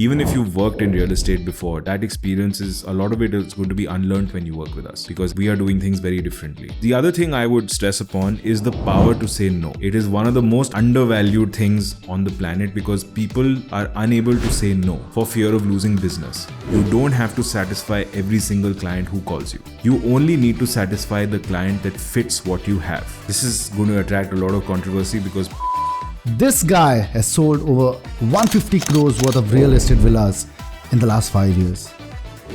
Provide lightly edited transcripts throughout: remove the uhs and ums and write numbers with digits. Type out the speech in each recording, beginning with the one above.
Even if you've worked in real estate before, that experience is, a lot of it is going to be unlearned when you work with us because we are doing things very differently. The other thing I would stress upon is the power to say no. It is one of the most undervalued things on the planet because people are unable to say no for fear of losing business. You don't have to satisfy every single client who calls you. You only need to satisfy the client that fits what you have. This is going to attract a lot of controversy because this guy has sold over 150 crores worth of real estate villas in the last 5 years.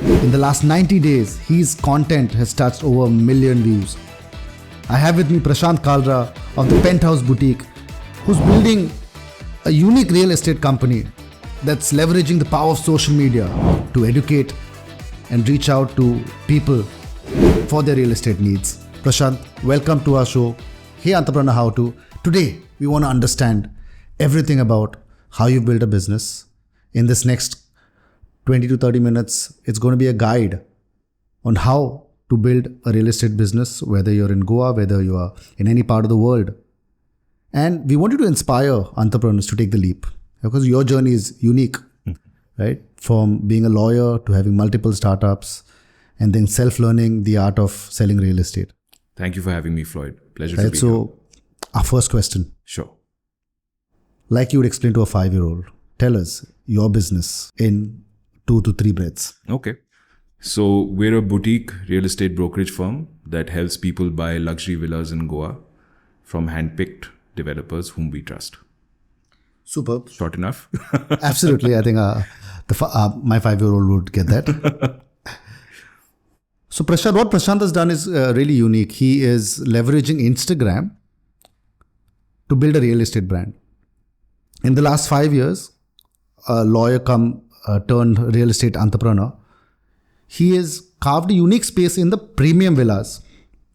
In the last 90 days, his content has touched over 1 million views. I have with me Prashant Kalra of the Penthouse boutique, who's building a unique real estate company that's leveraging the power of social media to educate and reach out to people for their real estate needs. Prashant, welcome to our show. Hey Entrepreneur How To. Today, we want to understand everything about how you build a business. In this next 20 to 30 minutes, it's going to be a guide on how to build a real estate business, whether you're in Goa, whether you are in any part of the world. And we want you to inspire entrepreneurs to take the leap because your journey is unique, right? From being a lawyer to having multiple startups and then self-learning the art of selling real estate. Thank you for having me, Floyd. Pleasure to be here. So, our first question. Sure. Like you would explain to a 5-year-old, tell us your business in 2 to 3 breaths. Okay. So we're a boutique real estate brokerage firm that helps people buy luxury villas in Goa from handpicked developers whom we trust. Superb. Short enough? Absolutely. I think my 5-year-old would get that. So Prashant, what Prashant has done is really unique. He is leveraging Instagram to build a real estate brand. In the last 5 years, a lawyer turned real estate entrepreneur. He has carved a unique space in the premium villas,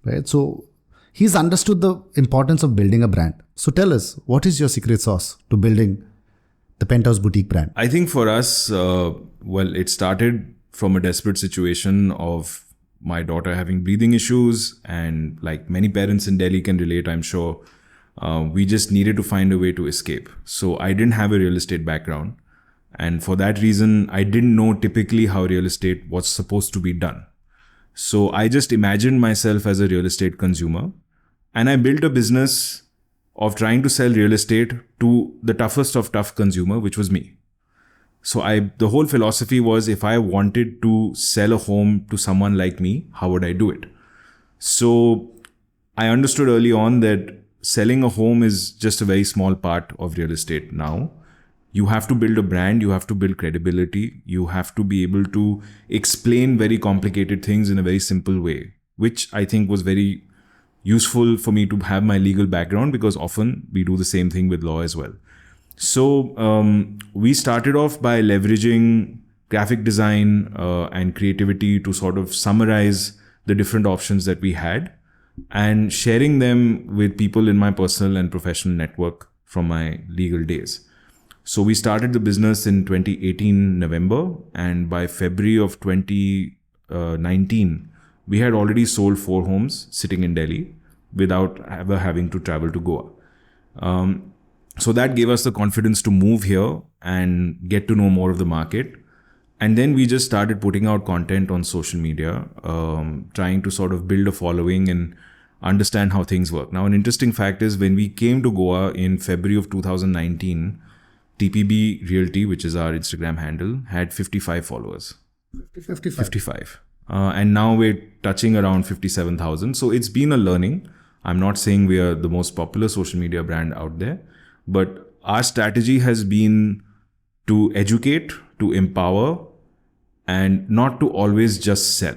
right? So he's understood the importance of building a brand. So tell us, what is your secret sauce to building the Penthouse boutique brand? I think for us, it started from a desperate situation of my daughter having breathing issues, and like many parents in Delhi can relate, I'm sure. We just needed to find a way to escape. So I didn't have a real estate background. And for that reason, I didn't know typically how real estate was supposed to be done. So I just imagined myself as a real estate consumer. And I built a business of trying to sell real estate to the toughest of tough consumer, which was me. So the whole philosophy was, if I wanted to sell a home to someone like me, how would I do it? So I understood early on that selling a home is just a very small part of real estate now. You have to build a brand, you have to build credibility, you have to be able to explain very complicated things in a very simple way, which I think was very useful for me to have my legal background because often we do the same thing with law as well. So we started off by leveraging graphic design and creativity to sort of summarize the different options that we had and sharing them with people in my personal and professional network from my legal days. So we started the business in 2018 November, and by February of 2019, we had already sold 4 homes sitting in Delhi without ever having to travel to Goa. So that gave us the confidence to move here and get to know more of the market. And then we just started putting out content on social media, trying to sort of build a following and understand how things work. Now, an interesting fact is when we came to Goa in February of 2019, TPB Realty, which is our Instagram handle, had 55 followers. 55. And now we're touching around 57,000. So it's been a learning. I'm not saying we are the most popular social media brand out there, but our strategy has been to educate, to empower, and not to always just sell.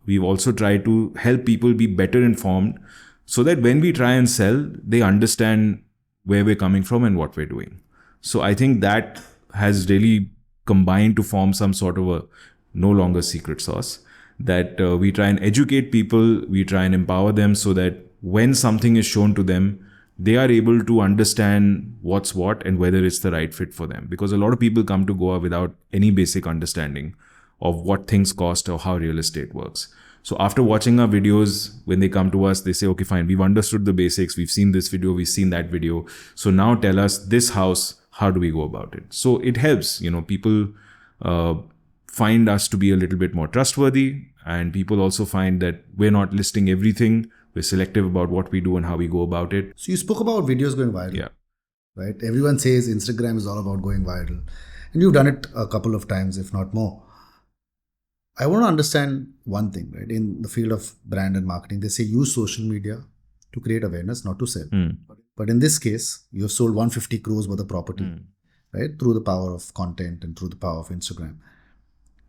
We've also tried to help people be better informed so that when we try and sell, they understand where we're coming from and what we're doing. So I think that has really combined to form some sort of a no longer secret sauce that we try and educate people, we try and empower them so that when something is shown to them, they are able to understand what's what and whether it's the right fit for them. Because a lot of people come to Goa without any basic understanding of what things cost or how real estate works. So after watching our videos, when they come to us, they say, okay, fine, we've understood the basics. We've seen this video, we've seen that video. So now tell us this house, How do we go about it? So it helps, people find us to be a little bit more trustworthy, and people also find that we're not listing everything. We're selective about what we do and how we go about it. So you spoke about videos going viral. Yeah. Right? Everyone says Instagram is all about going viral. And you've done it a couple of times, if not more. I want to understand one thing, right? In the field of brand and marketing, they say use social media to create awareness, not to sell. But in this case, you have sold 150 crores worth of property, right? Through the power of content and through the power of Instagram.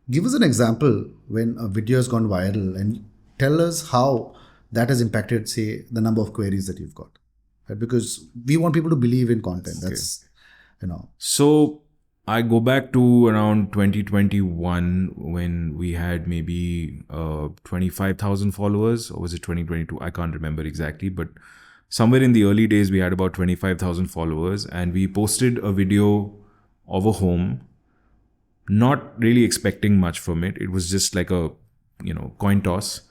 Give us an example when a video has gone viral and tell us how that has impacted, say, the number of queries that you've got. Right? Because we want people to believe in content. That's, So I go back to around 2021 when we had maybe 25,000 followers, or was it 2022? I can't remember exactly, but somewhere in the early days, we had about 25,000 followers, and we posted a video of a home, not really expecting much from it. It was just like a, coin toss.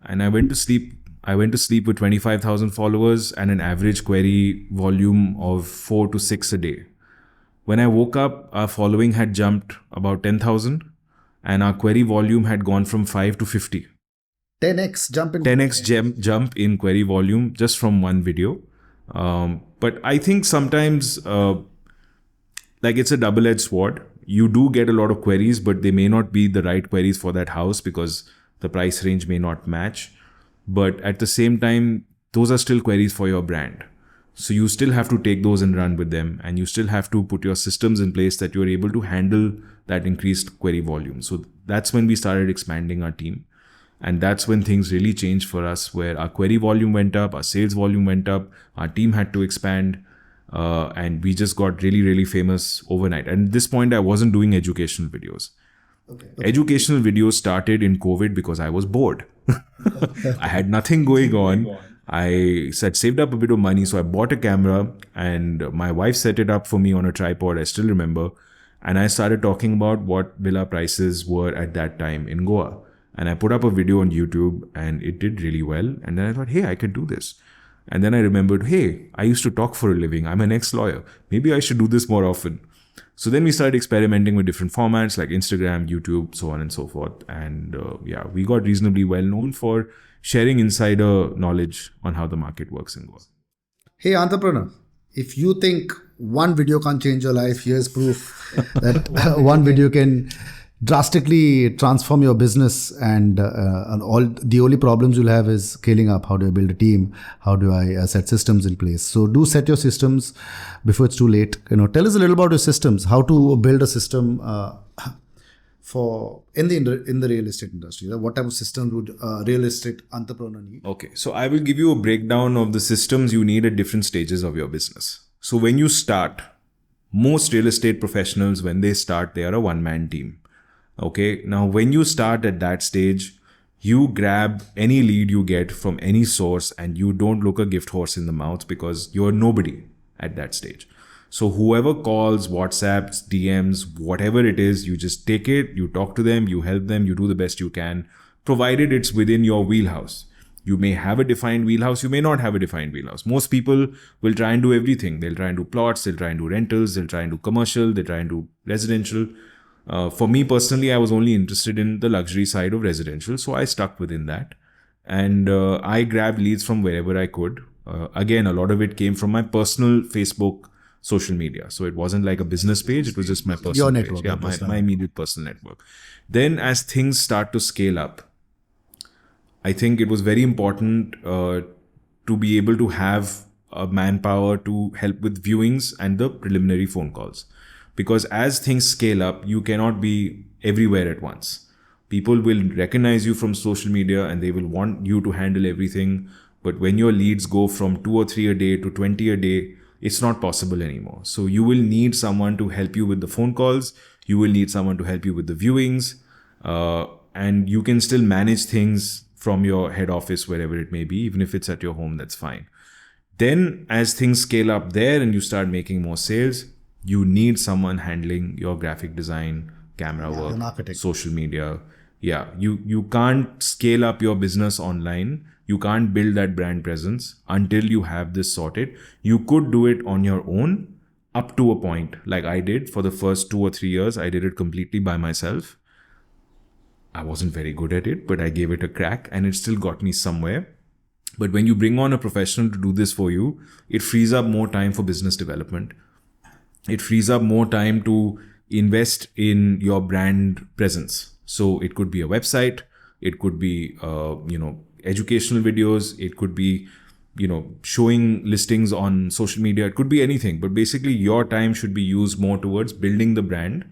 And I went to sleep with 25,000 followers and an average query volume of 4 to 6 a day. When I woke up, our following had jumped about 10,000 and our query volume had gone from 5 to 50. 10x jump in query volume just from one video. But I think sometimes it's a double-edged sword. You do get a lot of queries, but they may not be the right queries for that house because the price range may not match. But at the same time, those are still queries for your brand. So you still have to take those and run with them, and you still have to put your systems in place that you're able to handle that increased query volume. So that's when we started expanding our team. And that's when things really changed for us, where our query volume went up, our sales volume went up, our team had to expand, and we just got really, really famous overnight. And at this point, I wasn't doing educational videos. Okay. Educational videos started in COVID because I was bored. I had nothing going on. I saved up a bit of money, so I bought a camera, and my wife set it up for me on a tripod, I still remember. And I started talking about what villa prices were at that time in Goa. And I put up a video on YouTube, and it did really well. And then I thought, hey, I could do this. And then I remembered, hey, I used to talk for a living. I'm an ex-lawyer. Maybe I should do this more often. So then we started experimenting with different formats like Instagram, YouTube, so on and so forth. And we got reasonably well known for sharing insider knowledge on how the market works in Goa. Hey, entrepreneur, if you think one video can't change your life, here's proof that one video can drastically transform your business, and all the only problems you'll have is scaling up. How do I build a team? How do I set systems in place? So do set your systems before it's too late. Tell us a little about your systems. How to build a system for in the real estate industry. What type of systems would a real estate entrepreneur need? Okay, so I will give you a breakdown of the systems you need at different stages of your business. So when you start, most real estate professionals, when they start, they are a one-man team. Okay, now when you start at that stage, you grab any lead you get from any source and you don't look a gift horse in the mouth because you're nobody at that stage. So whoever calls, WhatsApps, DMs, whatever it is, you just take it, you talk to them, you help them, you do the best you can, provided it's within your wheelhouse. You may have a defined wheelhouse, you may not have a defined wheelhouse. Most people will try and do everything. They'll try and do plots, they'll try and do rentals, they'll try and do commercial, they'll try and do residential. For me personally, I was only interested in the luxury side of residential, so I stuck within that. And I grabbed leads from wherever I could. Again, a lot of it came from my personal Facebook social media. So it wasn't like a business page, it was just my personal network, page. Yeah, my immediate personal network. Then as things start to scale up, I think it was very important to be able to have a manpower to help with viewings and the preliminary phone calls. Because as things scale up, you cannot be everywhere at once. People will recognize you from social media and they will want you to handle everything. But when your leads go from 2 or 3 a day to 20 a day, it's not possible anymore. So you will need someone to help you with the phone calls. You will need someone to help you with the viewings. And you can still manage things from your head office, wherever it may be. Even if it's at your home, that's fine. Then as things scale up there and you start making more sales, you need someone handling your graphic design, camera work, social media. Yeah, you can't scale up your business online. You can't build that brand presence until you have this sorted. You could do it on your own up to a point. Like I did for the first 2 or 3 years, I did it completely by myself. I wasn't very good at it, but I gave it a crack and it still got me somewhere. But when you bring on a professional to do this for you, it frees up more time for business development. It frees up more time to invest in your brand presence. So it could be a website, it could be educational videos, it could be showing listings on social media, it could be anything. But basically your time should be used more towards building the brand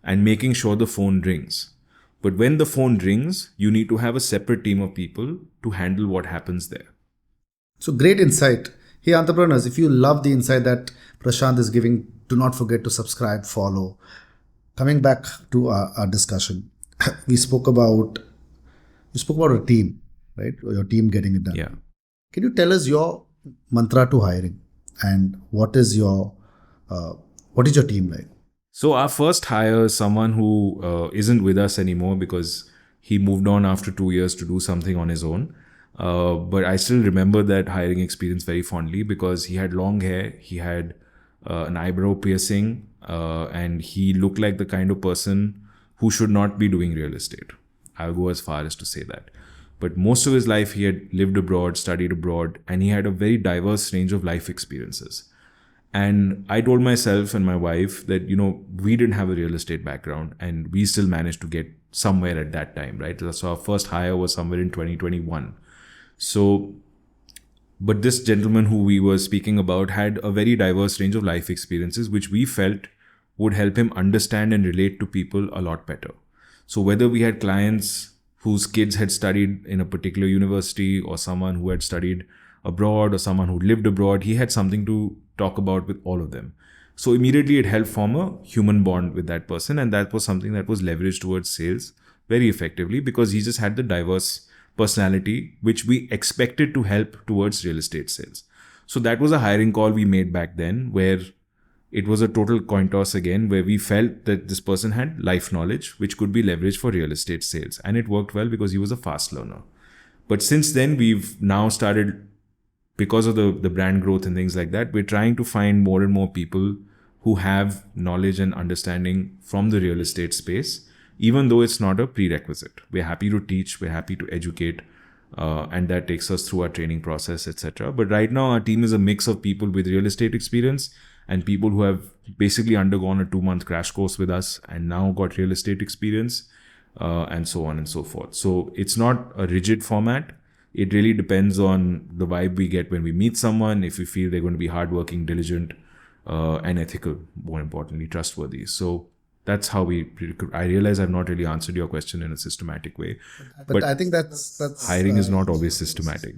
and making sure the phone rings. But when the phone rings, you need to have a separate team of people to handle what happens there. So great insight. Hey entrepreneurs, if you love the insight that Prashant is giving, do not forget to subscribe, follow. Coming back to our discussion, we spoke about a team, right? Your team getting it done. Yeah. Can you tell us your mantra to hiring and what is your team like? So our first hire is someone who isn't with us anymore because he moved on after 2 years to do something on his own. But I still remember that hiring experience very fondly because he had long hair, he had an eyebrow piercing, and he looked like the kind of person who should not be doing real estate. I'll go as far as to say that. But most of his life he had lived abroad, studied abroad, and he had a very diverse range of life experiences. And I told myself and my wife that, we didn't have a real estate background and we still managed to get somewhere at that time, right? So our first hire was somewhere in 2021. So, but this gentleman who we were speaking about had a very diverse range of life experiences, which we felt would help him understand and relate to people a lot better. So whether we had clients whose kids had studied in a particular university or someone who had studied abroad or someone who lived abroad, he had something to talk about with all of them. So immediately it helped form a human bond with that person. And that was something that was leveraged towards sales very effectively because he just had the diverse personality, which we expected to help towards real estate sales. So that was a hiring call we made back then where it was a total coin toss again, where we felt that this person had life knowledge, which could be leveraged for real estate sales. And it worked well because he was a fast learner. But since then, we've now started, because of the brand growth and things like that, we're trying to find more and more people who have knowledge and understanding from the real estate space, even though it's not a prerequisite. We're happy to teach, we're happy to educate, and that takes us through our training process, etc. But right now, our team is a mix of people with real estate experience and people who have basically undergone a 2-month crash course with us and now got real estate experience, and so on and so forth. So it's not a rigid format. It really depends on the vibe we get when we meet someone, if we feel they're going to be hardworking, diligent, and ethical, more importantly, trustworthy. So that's how I realize I've not really answered your question in a systematic way. But I think that's hiring is not always systematic,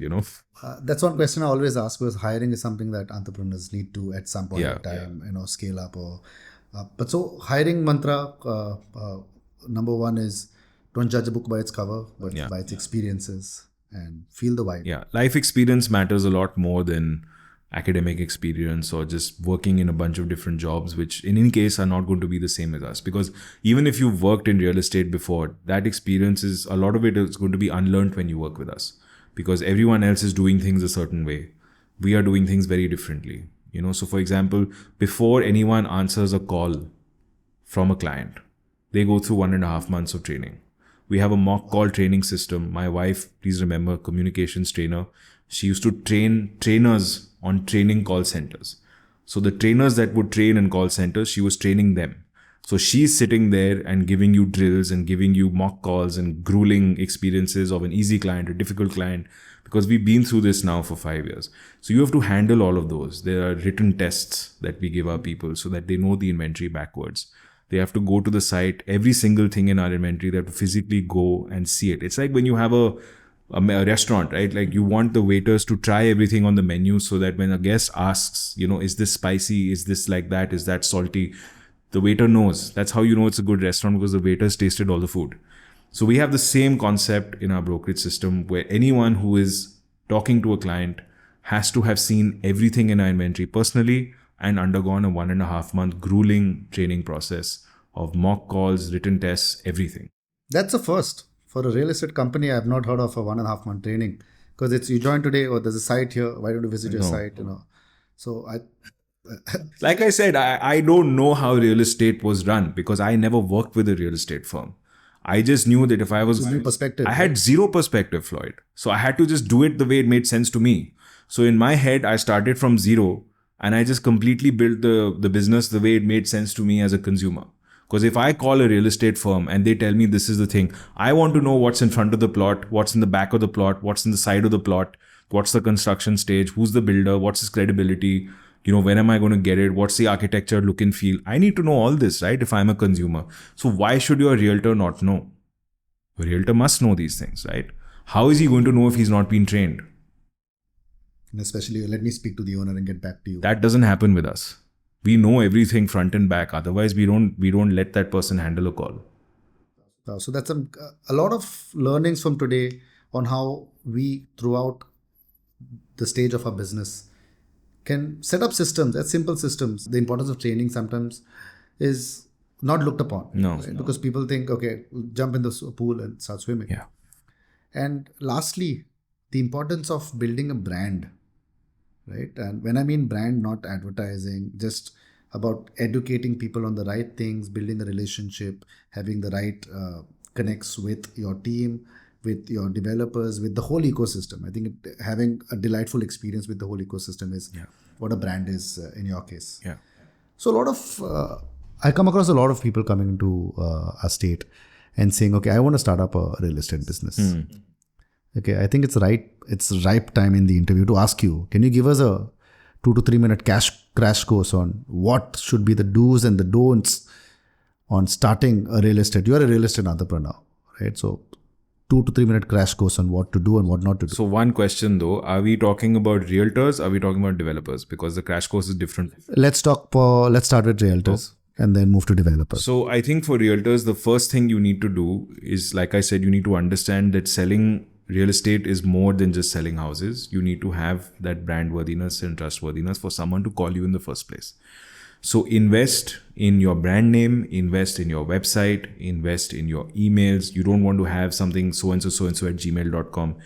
That's one question I always ask, because hiring is something that entrepreneurs need to at some point in time, scale up. But so hiring mantra, number one is don't judge a book by its cover, but by its experiences. And feel the vibe. Yeah, life experience matters a lot more than academic experience or just working in a bunch of different jobs, which in any case are not going to be the same as us. Because even if you've worked in real estate before, that experience is, a lot of it is going to be unlearned when you work with us. Because everyone else is doing things a certain way. We are doing things very differently. So for example, before anyone answers a call from a client, they go through 1.5 months of training. We have a mock call training system. My wife, please remember, communications trainer. She used to train trainers on training call centers. So the trainers that would train in call centers, she was training them. So she's sitting there and giving you drills and giving you mock calls and grueling experiences of an easy client, a difficult client, because we've been through this now for 5 years. So you have to handle all of those. There are written tests that we give our people so that they know the inventory backwards. They have to go to the site, every single thing in our inventory, they have to physically go and see it. It's like when you have a restaurant, right? Like you want the waiters to try everything on the menu so that when a guest asks, is this spicy? Is this like that? Is that salty? The waiter knows. That's how you know it's a good restaurant, because the waiters tasted all the food. So we have the same concept in our brokerage system where anyone who is talking to a client has to have seen everything in our inventory personally and undergone a 1.5 month grueling training process of mock calls, written tests, everything. That's a first. For a real estate company, I have not heard of a 1.5 month training, because it's you join today or there's a site here. Why don't you visit your site? So Like I said, I don't know how real estate was run because I never worked with a real estate firm. I just knew that if I was... New perspective. I had zero perspective, Floyd. So I had to just do it the way it made sense to me. So in my head, I started from zero and I just completely built the business the way it made sense to me as a consumer. Because if I call a real estate firm and they tell me this is the thing, I want to know what's in front of the plot, what's in the back of the plot, what's in the side of the plot, what's the construction stage, who's the builder, what's his credibility, when am I going to get it, what's the architecture, look and feel. I need to know all this, right, if I'm a consumer. So why should your realtor not know? A realtor must know these things, right? How is he going to know if he's not been trained? And especially, let me speak to the owner and get back to you. That doesn't happen with us. We know everything front and back. Otherwise, we don't let that person handle a call. So that's a lot of learnings from today on how we, throughout the stage of our business, can set up systems, as simple systems. The importance of training sometimes is not looked upon. No. Right? Because people think, okay, jump in the pool and start swimming. Yeah. And lastly, the importance of building a brand, right? And when I mean brand, not advertising, just about educating people on the right things, building a relationship, having the right connects with your team, with your developers, with the whole ecosystem. I think having a delightful experience with the whole ecosystem is what a brand is in your case. Yeah. So a lot of, I come across a lot of people coming into a state and saying, okay, I want to start up a real estate business. Okay, I think it's ripe time in the interview to ask you, can you give us a 2 to 3 minute crash course on what should be the do's and the don'ts on starting a real estate? You are a real estate entrepreneur, right? So 2 to 3 minute crash course on what to do and what not to do. So one question though, are we talking about realtors? Are we talking about developers? Because the crash course is different. Let's start with realtors and then move to developers. So I think for realtors, the first thing you need to do is, like I said, you need to understand that selling real estate is more than just selling houses. You need to have that brand worthiness and trustworthiness for someone to call you in the first place. So invest in your brand name, invest in your website, invest in your emails. You don't want to have something so-and-so at gmail.com.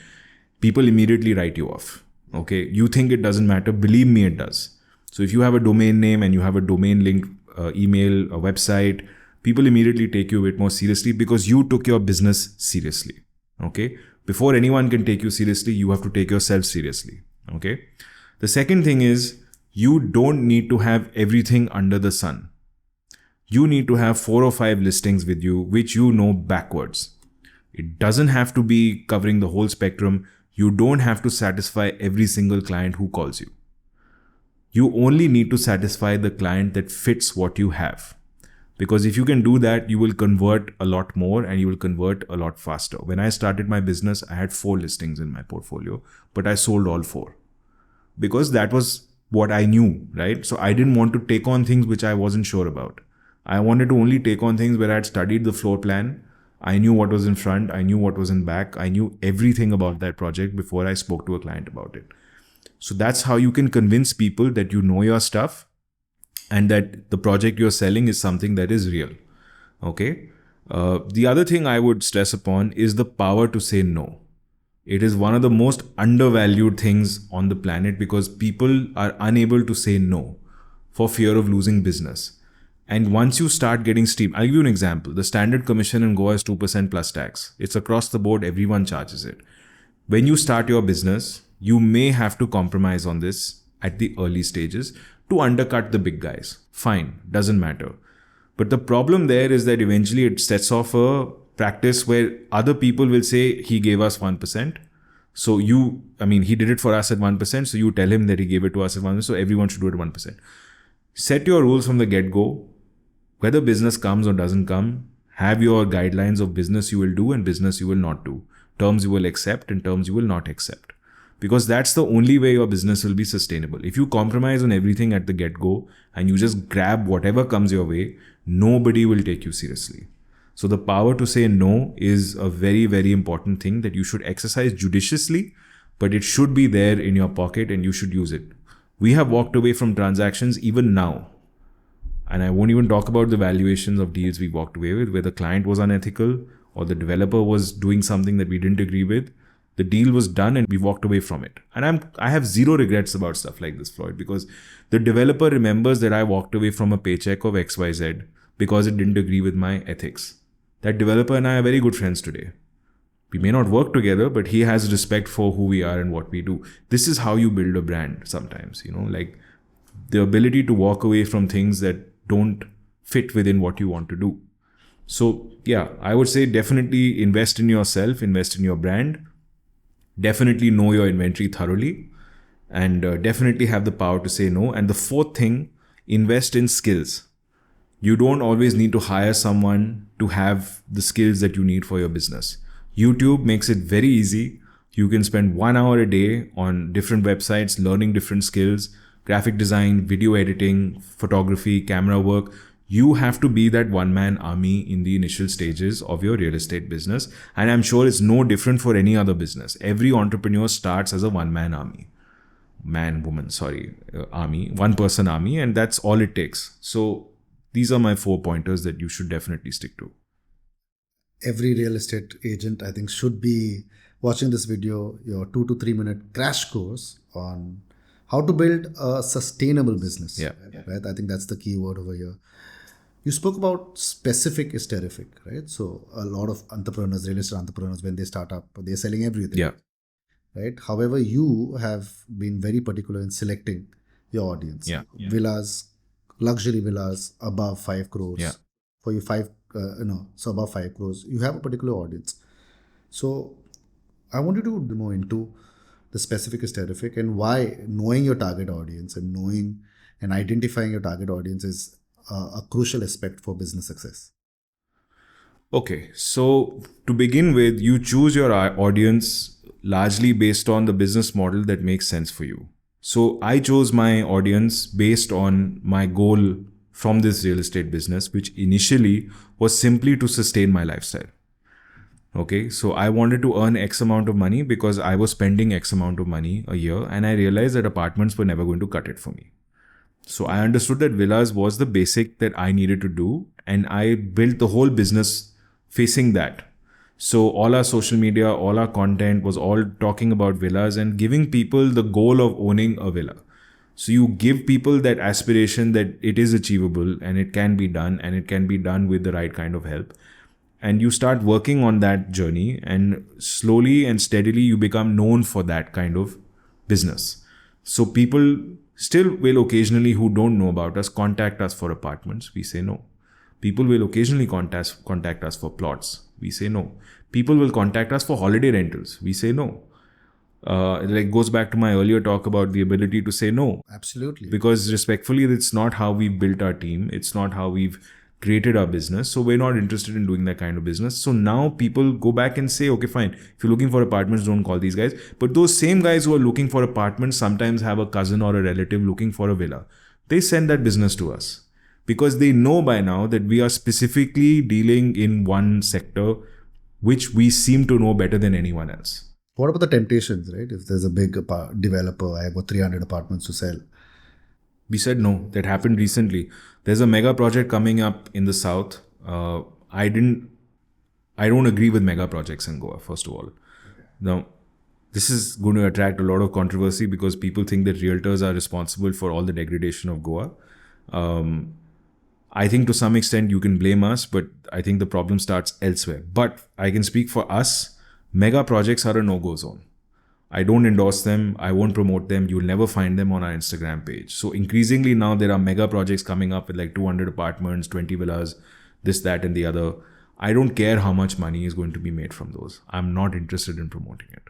People immediately write you off. Okay. You think it doesn't matter. Believe me, it does. So if you have a domain name and you have a domain linked email, a website, people immediately take you a bit more seriously because you took your business seriously. Okay. Before anyone can take you seriously, you have to take yourself seriously. Okay. The second thing is, you don't need to have everything under the sun. You need to have 4 or 5 listings with you, which you know backwards. It doesn't have to be covering the whole spectrum. You don't have to satisfy every single client who calls you. You only need to satisfy the client that fits what you have. Because if you can do that, you will convert a lot more and you will convert a lot faster. When I started my business, I had 4 listings in my portfolio, but I sold all 4. Because that was what I knew, right? So I didn't want to take on things which I wasn't sure about. I wanted to only take on things where I had studied the floor plan. I knew what was in front. I knew what was in back. I knew everything about that project before I spoke to a client about it. So that's how you can convince people that you know your stuff and that the project you're selling is something that is real. Okay. The other thing I would stress upon is the power to say no. It is one of the most undervalued things on the planet because people are unable to say no for fear of losing business. And once you start getting steam, I'll give you an example. The standard commission in Goa is 2% plus tax. It's across the board. Everyone charges it. When you start your business, you may have to compromise on this at the early stages to undercut the big guys. Fine, doesn't matter. But the problem there is that eventually it sets off a practice where other people will say he gave us 1%. So he did it for us at 1%. So you tell him that he gave it to us at 1%. So everyone should do it at 1%. Set your rules from the get-go. Whether business comes or doesn't come, have your guidelines of business you will do and business you will not do. Terms you will accept and terms you will not accept. Because that's the only way your business will be sustainable. If you compromise on everything at the get-go and you just grab whatever comes your way, nobody will take you seriously. So the power to say no is a very, very important thing that you should exercise judiciously, but it should be there in your pocket and you should use it. We have walked away from transactions even now. And I won't even talk about the valuations of deals we walked away with, where the client was unethical or the developer was doing something that we didn't agree with. The deal was done and we walked away from it. And I have zero regrets about stuff like this, Floyd, because the developer remembers that I walked away from a paycheck of XYZ because it didn't agree with my ethics. That developer and I are very good friends today. We may not work together, but he has respect for who we are and what we do. This is how you build a brand sometimes, like the ability to walk away from things that don't fit within what you want to do. So yeah, I would say definitely invest in yourself, invest in your brand. Definitely know your inventory thoroughly, and definitely have the power to say no. And the fourth thing, invest in skills. You don't always need to hire someone to have the skills that you need for your business. YouTube makes it very easy. You can spend 1 hour a day on different websites, learning different skills, graphic design, video editing, photography, camera work. You have to be that one-man army in the initial stages of your real estate business. And I'm sure it's no different for any other business. Every entrepreneur starts as a one-man army. Army. One-person army. And that's all it takes. So these are my 4 pointers that you should definitely stick to. Every real estate agent, I think, should be watching this video, your 2 to 3 minute crash course on how to build a sustainable business. Yeah. Right? I think that's the key word over here. You spoke about specific is terrific, right? So a lot of entrepreneurs, real estate entrepreneurs, when they start up, they're selling everything. Yeah. Right. However, you have been very particular in selecting your audience. Yeah. Villas, luxury villas above 5 crores. Yeah. For you so above 5 crores, you have a particular audience. So I want you to go into the specific is terrific and why knowing your target audience and knowing and identifying your target audience is a crucial aspect for business success. Okay, so to begin with, you choose your audience largely based on the business model that makes sense for you. So I chose my audience based on my goal from this real estate business, which initially was simply to sustain my lifestyle. Okay, so I wanted to earn X amount of money because I was spending X amount of money a year, and I realized that apartments were never going to cut it for me. So I understood that villas was the basic that I needed to do, and I built the whole business facing that. So all our social media, all our content was all talking about villas and giving people the goal of owning a villa. So you give people that aspiration that it is achievable and it can be done, and it can be done with the right kind of help. And you start working on that journey, and slowly and steadily you become known for that kind of business. So people still will occasionally, who don't know about us, contact us for apartments. We say no. People will occasionally contact us for plots. We say no. People will contact us for holiday rentals. We say no. It goes back to my earlier talk about the ability to say no. Absolutely. Because respectfully, it's not how we've built our team. It's not how we've created our business. So we're not interested in doing that kind of business. So now people go back and say, okay, fine. If you're looking for apartments, don't call these guys. But those same guys who are looking for apartments sometimes have a cousin or a relative looking for a villa. They send that business to us because they know by now that we are specifically dealing in one sector, which we seem to know better than anyone else. What about the temptations, right? If there's a big developer, I have got 300 apartments to sell. We said no. That happened recently. There's a mega project coming up in the south. I don't agree with mega projects in Goa, first of all. Now, this is going to attract a lot of controversy because people think that realtors are responsible for all the degradation of Goa. I think to some extent you can blame us, but I think the problem starts elsewhere. But I can speak for us. Mega projects are a no-go zone. I don't endorse them. I won't promote them. You'll never find them on our Instagram page. So increasingly now there are mega projects coming up with like 200 apartments, 20 villas, this, that, and the other. I don't care how much money is going to be made from those. I'm not interested in promoting it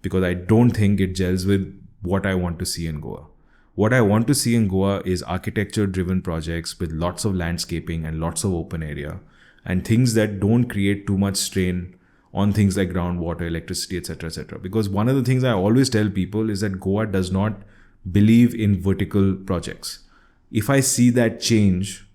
because I don't think it gels with what I want to see in Goa. What I want to see in Goa is architecture-driven projects with lots of landscaping and lots of open area and things that don't create too much strain on things like groundwater, electricity, etc., etc. Because one of the things I always tell people is that Goa does not believe in vertical projects. If I see that change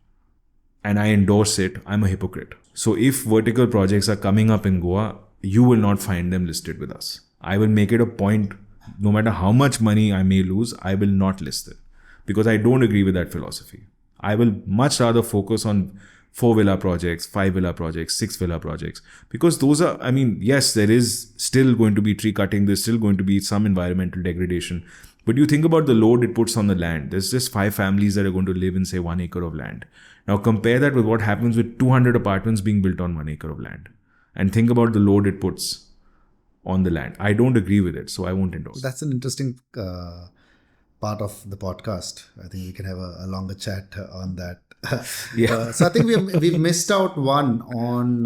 and I endorse it, I'm a hypocrite. So if vertical projects are coming up in Goa, you will not find them listed with us. I will make it a point, no matter how much money I may lose, I will not list it because I don't agree with that philosophy. I will much rather focus on 4 villa projects, 5 villa projects, 6 villa projects. Because those are, I mean, yes, there is still going to be tree cutting, there's still going to be some environmental degradation. But you think about the load it puts on the land. There's just 5 families that are going to live in, say, 1 acre of land. Now compare that with what happens with 200 apartments being built on 1 acre of land. And think about the load it puts on the land. I don't agree with it, so I won't endorse. That's an interesting part of the podcast. I think we can have a longer chat on that. Yeah. So I think we've missed out one on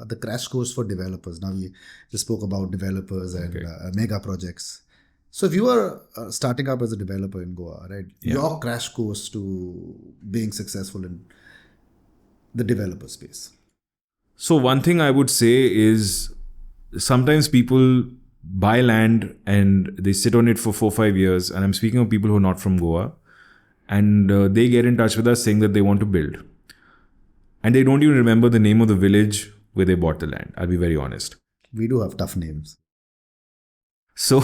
the crash course for developers. Now we just spoke about developers and mega projects. So if you are starting up as a developer in Goa, right? Yeah. Your crash course to being successful in the developer space. So one thing I would say is sometimes people buy land and they sit on it for 4-5 years. And I'm speaking of people who are not from Goa. And they get in touch with us saying that they want to build. And they don't even remember the name of the village where they bought the land. I'll be very honest. We do have tough names. So,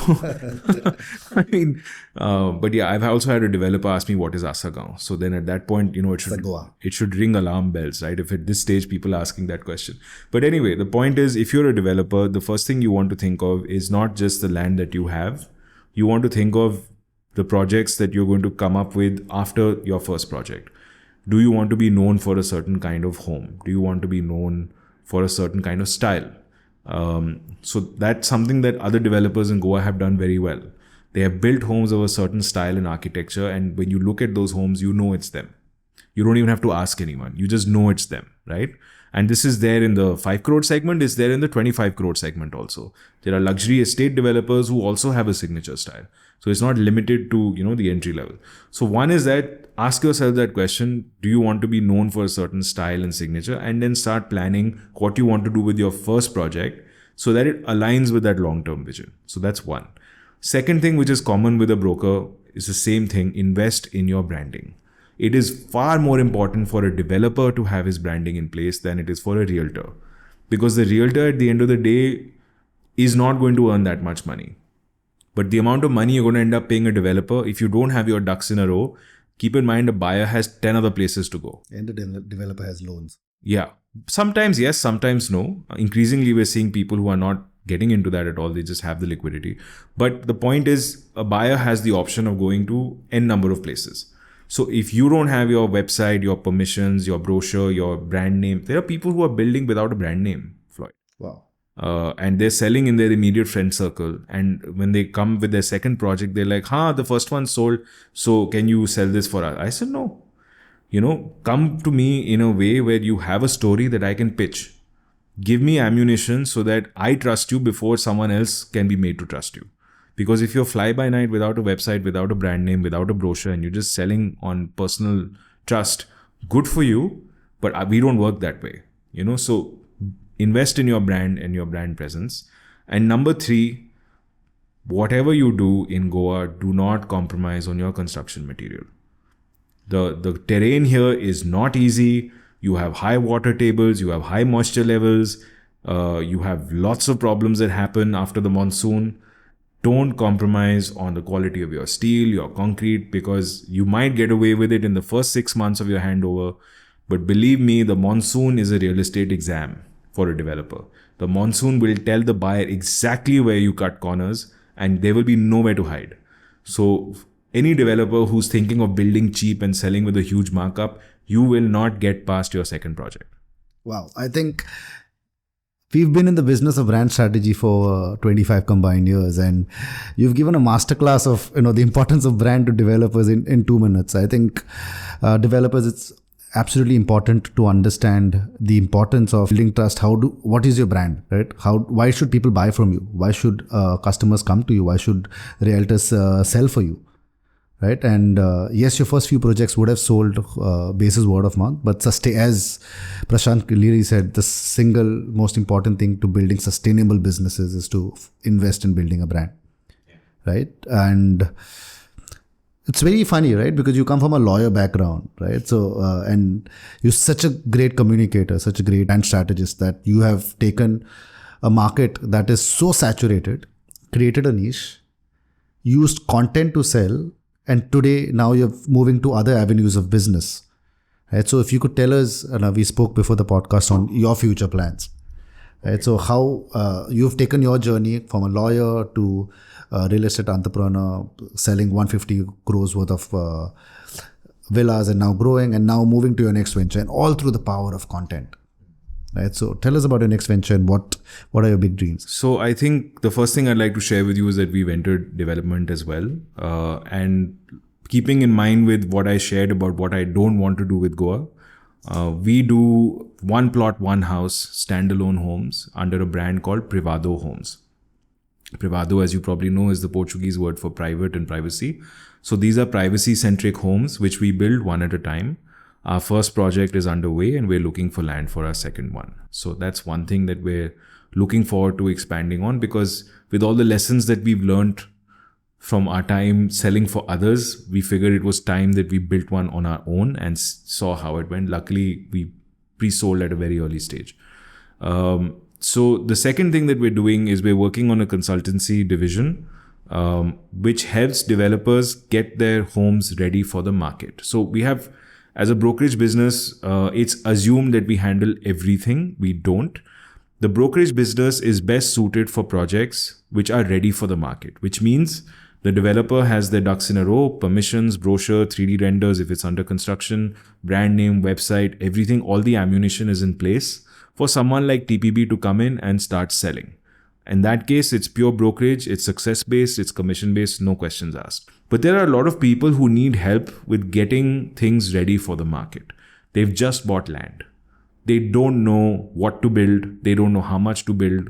I mean, but yeah, I've also had a developer ask me what is Asagaon. So then at that point, you know, it should ring alarm bells, right? If at this stage people are asking that question. But anyway, the point is, if you're a developer, the first thing you want to think of is not just the land that you have. You want to think of the projects that you're going to come up with after your first project. Do you want to be known for a certain kind of home? Do you want to be known for a certain kind of style? So that's something that other developers in Goa have done very well. They have built homes of a certain style and architecture, and when you look at those homes, you know it's them. You don't even have to ask anyone. You just know it's them, right? And this is there in the 5 crore segment, it's there in the 25 crore segment also. There are luxury estate developers who also have a signature style. So it's not limited to, you know, the entry level. So one is that ask yourself that question, do you want to be known for a certain style and signature? And then start planning what you want to do with your first project so that it aligns with that long-term vision. So that's one. Second thing, which is common with a broker, is the same thing, invest in your branding. It is far more important for a developer to have his branding in place than it is for a realtor. Because the realtor at the end of the day is not going to earn that much money. But the amount of money you're going to end up paying a developer, if you don't have your ducks in a row, keep in mind a buyer has 10 other places to go. And the developer has loans. Yeah. Sometimes yes, sometimes no. Increasingly, we're seeing people who are not getting into that at all. They just have the liquidity. But the point is, a buyer has the option of going to n number of places. So if you don't have your website, your permissions, your brochure, your brand name, there are people who are building without a brand name, Floyd. Wow. And they're selling in their immediate friend circle. And when they come with their second project, they're like, the first one sold. So can you sell this for us? I said, no. You know, come to me in a way where you have a story that I can pitch. Give me ammunition so that I trust you before someone else can be made to trust you. Because if you're fly by night without a website, without a brand name, without a brochure, and you're just selling on personal trust, good for you. But we don't work that way. You know, so invest in your brand and your brand presence. And number 3, whatever you do in Goa, do not compromise on your construction material. The terrain here is not easy. You have high water tables, you have high moisture levels, you have lots of problems that happen after the monsoon. Don't compromise on the quality of your steel, your concrete, because you might get away with it in the first 6 months of your handover. But believe me, the monsoon is a real estate exam for a developer. The monsoon will tell the buyer exactly where you cut corners and there will be nowhere to hide. So any developer who's thinking of building cheap and selling with a huge markup, you will not get past your second project. Wow. I think we've been in the business of brand strategy for 25 combined years, and you've given a masterclass of, you know, the importance of brand to developers in 2 minutes. I think developers, it's absolutely important to understand the importance of building trust. What is your brand, right? Why should people buy from you? Why should customers come to you? Why should realtors sell for you? Right. And yes, your first few projects would have sold basis word of mouth, but as Prashant Kalra said, the single most important thing to building sustainable businesses is to invest in building a brand. Yeah. Right. And it's very funny, right? Because you come from a lawyer background, right? So, and you're such a great communicator, such a great brand strategist, that you have taken a market that is so saturated, created a niche, used content to sell, and today, now you're moving to other avenues of business, Right? So if you could tell us, we spoke before the podcast on your future plans. Right? So how you've taken your journey from a lawyer to a real estate entrepreneur, selling 150 crores worth of villas and now growing and now moving to your next venture, and all through the power of content. Right. So tell us about your next venture and what are your big dreams? So I think the first thing I'd like to share with you is that we've entered development as well. And keeping in mind with what I shared about what I don't want to do with Goa, we do one plot, one house, standalone homes under a brand called Privado Homes. Privado, as you probably know, is the Portuguese word for private and privacy. So these are privacy-centric homes which we build one at a time. Our first project is underway and we're looking for land for our second one. So that's one thing that we're looking forward to expanding on, because with all the lessons that we've learned from our time selling for others, we figured it was time that we built one on our own and saw how it went. Luckily, we pre-sold at a very early stage. So the second thing that we're doing is we're working on a consultancy division, which helps developers get their homes ready for the market. So we have, as a brokerage business, it's assumed that we handle everything. We don't. The brokerage business is best suited for projects which are ready for the market, which means the developer has their ducks in a row, permissions, brochure, 3D renders if it's under construction, brand name, website, everything, all the ammunition is in place for someone like TPB to come in and start selling. In that case, it's pure brokerage, it's success-based, it's commission-based, no questions asked. But there are a lot of people who need help with getting things ready for the market. They've just bought land. They don't know what to build. They don't know how much to build.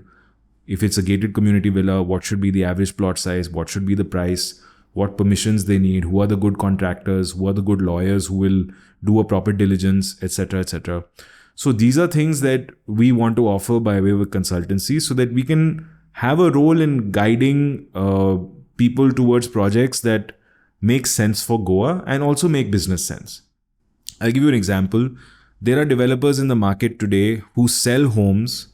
If it's a gated community villa, what should be the average plot size? What should be the price? What permissions they need? Who are the good contractors? Who are the good lawyers who will do a proper diligence, etc., etc. So these are things that we want to offer by way of a consultancy so that we can have a role in guiding people towards projects that make sense for Goa and also make business sense. I'll give you an example. There are developers in the market today who sell homes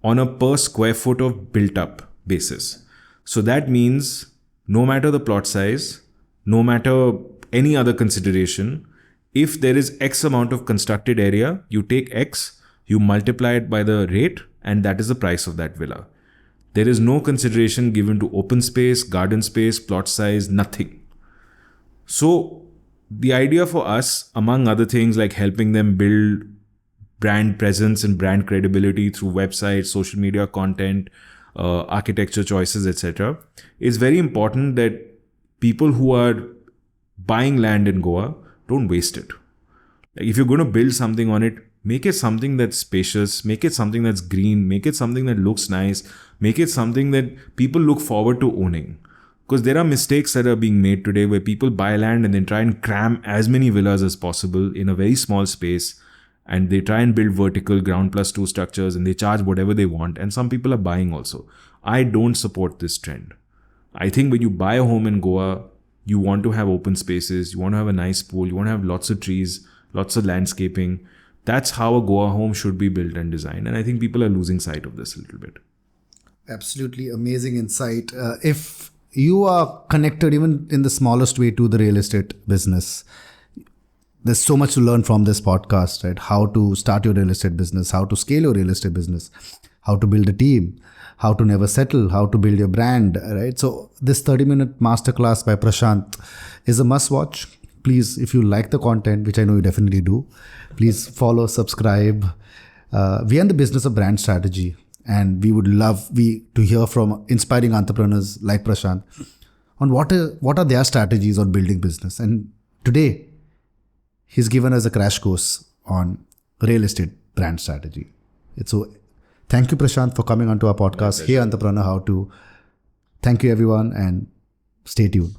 on a per square foot of built up basis. So that means no matter the plot size, no matter any other consideration, if there is X amount of constructed area, you take X, you multiply it by the rate, and that is the price of that villa. There is no consideration given to open space, garden space, plot size, nothing. So the idea for us, among other things like helping them build brand presence and brand credibility through websites, social media content, architecture choices, etc., is very important that people who are buying land in Goa don't waste it. Like if you're going to build something on it, make it something that's spacious, make it something that's green, make it something that looks nice, make it something that people look forward to owning. Because there are mistakes that are being made today where people buy land and then try and cram as many villas as possible in a very small space, and they try and build vertical ground plus 2 structures and they charge whatever they want, and some people are buying also. I don't support this trend. I think when you buy a home in Goa, you want to have open spaces, you want to have a nice pool, you want to have lots of trees, lots of landscaping. That's how a Goa home should be built and designed. And I think people are losing sight of this a little bit. Absolutely amazing insight. If you are connected even in the smallest way to the real estate business, there's so much to learn from this podcast, right? How to start your real estate business, how to scale your real estate business, how to build a team, how to never settle, how to build your brand, right? So this 30-minute masterclass by Prashant is a must watch. Please, if you like the content, which I know you definitely do, please follow, subscribe. We are in the business of brand strategy, and we would love to hear from inspiring entrepreneurs like Prashant on what are their strategies on building business. And today, he's given us a crash course on real estate brand strategy. So thank you, Prashant, for coming onto our podcast. Hey, Entrepreneur How To. Thank you, everyone, and stay tuned.